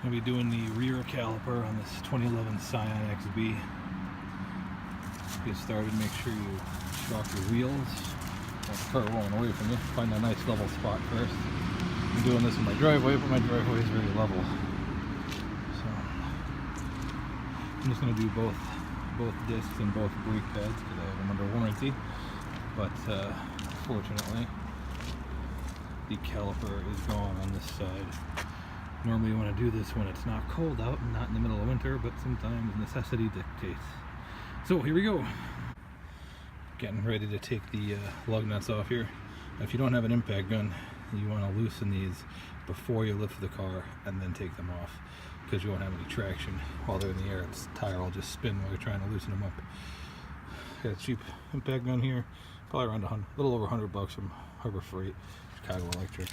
I'll be doing the rear caliper on this 2011 Scion XB. Get started, make sure you shock your wheels. Don't start rolling away from you. Find a nice level spot first. I'm doing this in my driveway, but my driveway is very level. So I'm just going to do both discs and both brake pads because I have them under warranty. But fortunately, the caliper is gone on this side. Normally you want to do this when it's not cold out and not in the middle of winter, but sometimes necessity dictates. So here we go. Getting ready to take the lug nuts off here. If you don't have an impact gun, you want to loosen these before you lift the car and then take them off, because you won't have any traction while they're in the air. The tire will just spin while you're trying to loosen them up. Got a cheap impact gun here, probably around a little over $100 from Harbor Freight, Chicago Electric.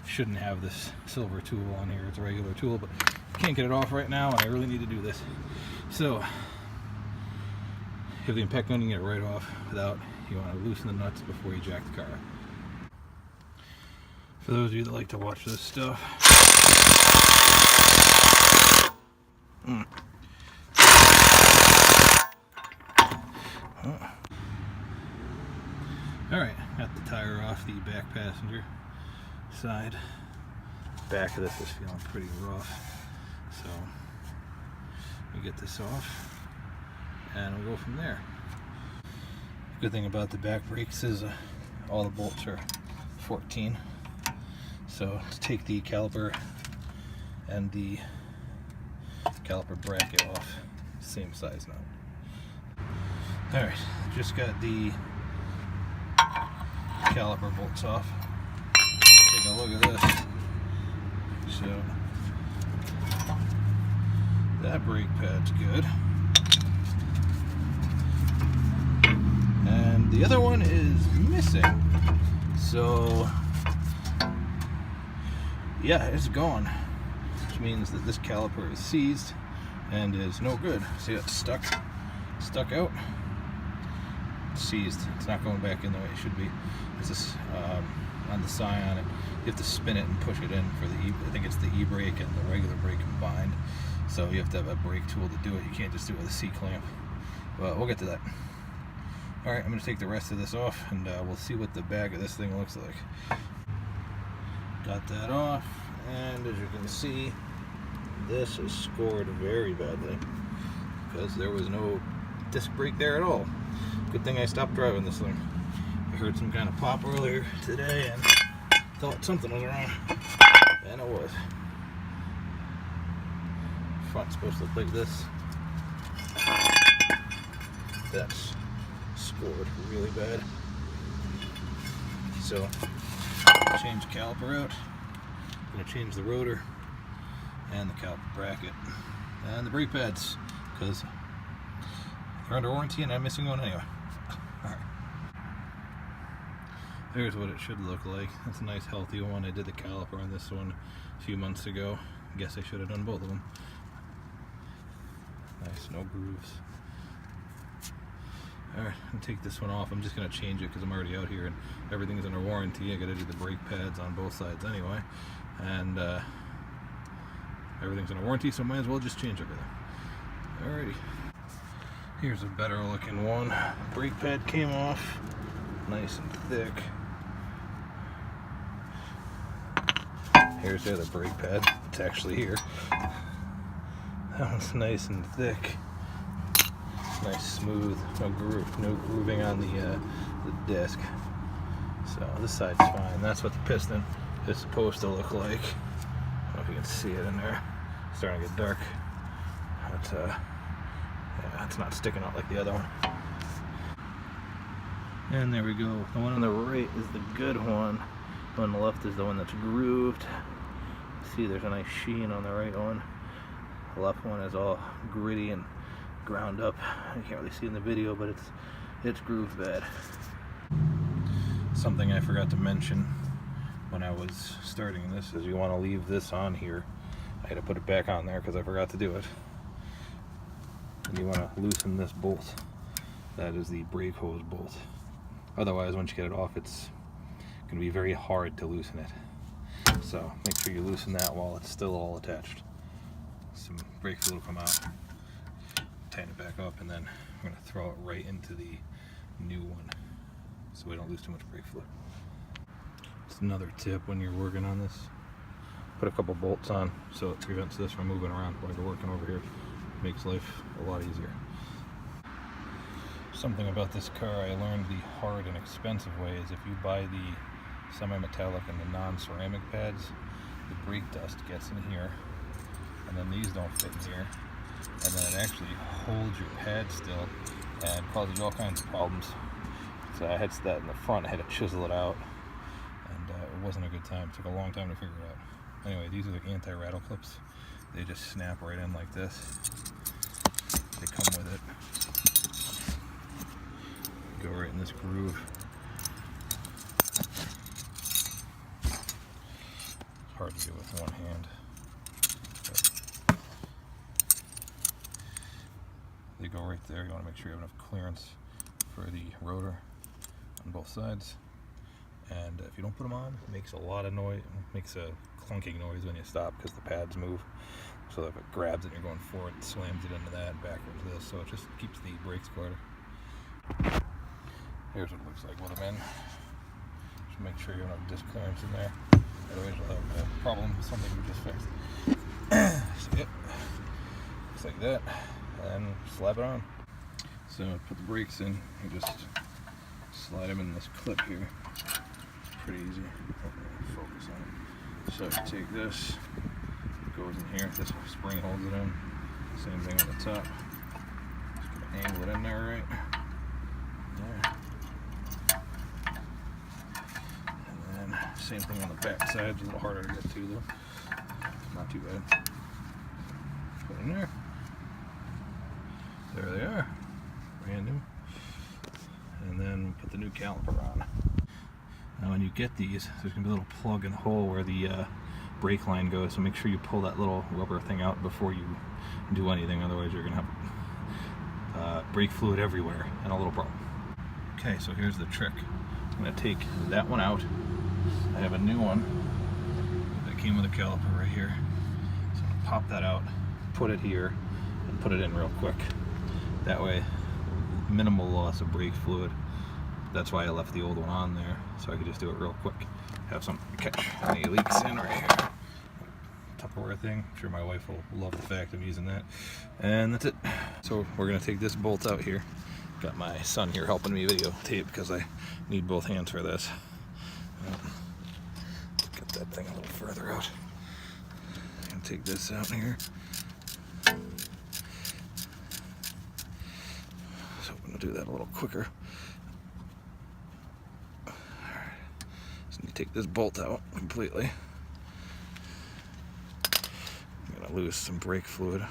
Shouldn't have this silver tool on here. It's a regular tool, but I can't get it off right now, and I really need to do this. So, if you have the impact gun, you can get it right off without. You want to loosen the nuts before you jack the car. For those of you that like to watch this stuff, Alright, got the tire off the back passenger side. Back of this is feeling pretty rough, so we get this off and we'll go from there. Good thing about the back brakes is all the bolts are 14, so let's take the caliper and the caliper bracket off, same size nut. Alright, just got the caliper bolts off. Take a look at this. So that brake pad's good, and the other one is missing. So yeah, it's gone, which means that this caliper is seized and is no good. See, it's stuck out. It's seized. It's not going back in the way it should be. This is on the Scion. You have to spin it and push it in for the I think it's the e-brake and the regular brake combined. So you have to have a brake tool to do it. You can't just do it with a C-clamp. But we'll get to that. Alright, I'm going to take the rest of this off, and we'll see what the back of this thing looks like. Got that off, and as you can see, this is scored very badly because there was no disc brake there at all. Good thing I stopped driving this thing. I heard some kind of pop earlier today and thought something was wrong, and it was. Front's supposed to look like this. That's scored really bad. So, change the caliper out. I'm going to change the rotor and the caliper bracket and the brake pads because they're under warranty and I'm missing one anyway. Alright. There's what it should look like. That's a nice healthy one. I did the caliper on this one a few months ago. Guess I should have done both of them. Nice, no grooves. Alright, I'm going to take this one off. I'm just going to change it because I'm already out here and everything's under warranty. I got to do the brake pads on both sides anyway. And everything's under warranty, so I might as well just change everything. Alrighty. Here's a better looking one. Brake pad came off. Nice and thick. Here's the other brake pad. It's actually here. That one's nice and thick. Nice, smooth, no grooving on the disc. So this side's fine. That's what the piston is supposed to look like. I don't know if you can see it in there. It's starting to get dark. But yeah, it's not sticking out like the other one. And there we go. The one on the right is the good one. The one on the left is the one that's grooved. See, there's a nice sheen on the right one. The left one is all gritty and ground up. You can't really see in the video, but it's grooved bad. Something I forgot to mention when I was starting this is you want to leave this on here. I had to put it back on there because I forgot to do it. And you want to loosen this bolt. That is the brake hose bolt. Otherwise, once you get it off, it's going to be very hard to loosen it. So make sure you loosen that while it's still all attached. some brake fluid will come out. Tighten it back up, and then we're going to throw it right into the new one so we don't lose too much brake fluid. It's another tip when you're working on this. Put a couple bolts on so it prevents this from moving around while you're working over here. Makes life a lot easier. Something about this car I learned the hard and expensive way is if you buy the semi-metallic and the non-ceramic pads, the brake dust gets in here, and then these don't fit in here, and then it actually holds your pad still and causes all kinds of problems. So I had that in the front, I had to chisel it out, and it wasn't a good time. It took a long time to figure it out. Anyway, these are the anti-rattle clips. They just snap right in like this. They come with it. Go right in this groove. Hard to do with one hand. But they go right there. You want to make sure you have enough clearance for the rotor on both sides. And if you don't put them on, it makes a lot of noise. It makes a clunking noise when you stop because the pads move. So if it grabs it and you're going forward, it slams it into that and backwards this. So it just keeps the brakes quieter. Here's what it looks like with them in. Just make sure you have enough disc clearance in there. Otherwise you'll have a problem with something we just fixed. So yep, looks like that. And slap it on. So put the brakes in. You just slide them in this clip here. Pretty easy. Focus on it. So you take this, it goes in here. This spring holds it in. Same thing on the top. Just gonna angle it in there right. There. And then same thing on the back side. It's a little harder to get to though. Not too bad. Put it in there. There they are. Brand new. And then put the new caliper on. Now when you get these, there's going to be a little plug in the hole where the brake line goes, so make sure you pull that little rubber thing out before you do anything, otherwise you're going to have brake fluid everywhere and a little problem. Okay, so here's the trick. I'm going to take that one out. I have a new one that came with a caliper right here. So I'm going to pop that out, put it here, and put it in real quick. That way, minimal loss of brake fluid. That's why I left the old one on there, so I could just do it real quick. Have something to catch any leaks in right here. Tupperware thing. I'm sure my wife will love the fact of using that. And that's it. So we're going to take this bolt out here. Got my son here helping me videotape because I need both hands for this. Get that thing a little further out. I'm going to take this out here. So I'm going to do that a little quicker. You take this bolt out completely. I'm gonna lose some brake fluid.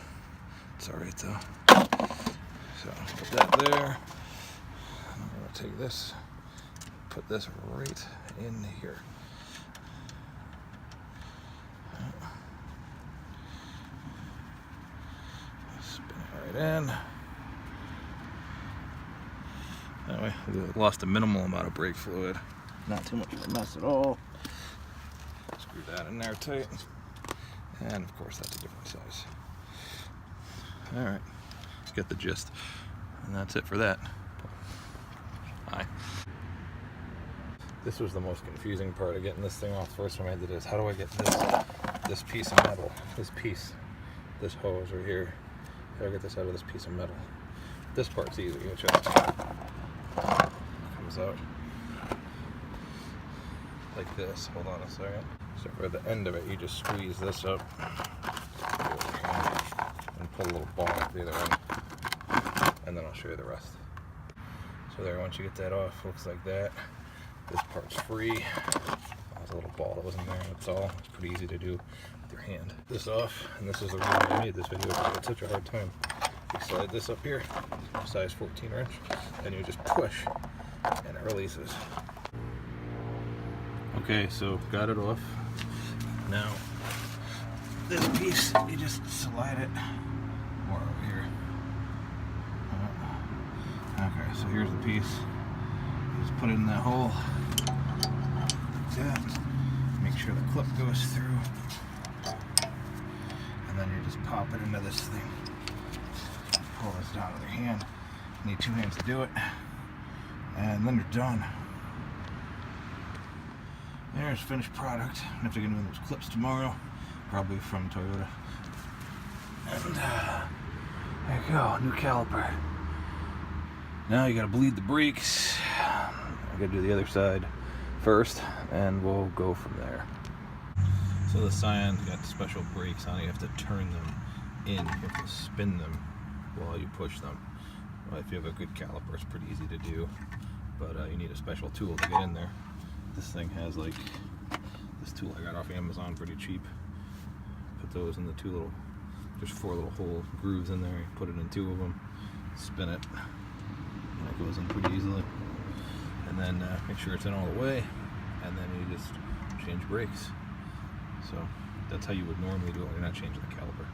It's alright though. So put that there. I'm gonna take this, put this right in here. Spin it right in. That way, we lost a minimal amount of brake fluid. Not too much of a mess at all. Screw that in there tight. And of course that's a different size. Alright, get the gist. And that's it for that. Hi. This was the most confusing part of getting this thing off. The first time I did this, how do I get this piece of metal, this hose right here, how do I get this out of this piece of metal? This part's easy, which comes out like this. Hold on a second. So for the end of it, you just squeeze this up and pull a little ball at the other end, and then I'll show you the rest. So there, once you get that off, looks like that. This part's free. There's a little ball that wasn't there, that's all. It's pretty easy to do with your hand. This off, and this is the reason I made this video because I had such a hard time. You slide this up here, size 14 wrench, and you just push, and it releases. Okay, so got it off. Now, this piece, you just slide it more over here. Okay, so here's the piece. Just put it in that hole. Like that. Make sure the clip goes through. And then you just pop it into this thing. Pull this down with your hand. You need 2 hands to do it. And then you're done. There's finished product. I have to get into those clips tomorrow, probably from Toyota. And there you go, new caliper. Now you gotta bleed the brakes. I gotta do the other side first, and we'll go from there. So the Scion got special brakes on it. You have to turn them in. You have to spin them while you push them. Well, if you have a good caliper, it's pretty easy to do, but you need a special tool to get in there. This thing has like this tool I got off Amazon, pretty cheap. Put those in the 2 little, there's 4 little hole grooves in there. You put it in 2 of them, spin it, and it goes in pretty easily. And then make sure it's in all the way, and then you just change brakes. So that's how you would normally do it when you're not changing the caliper.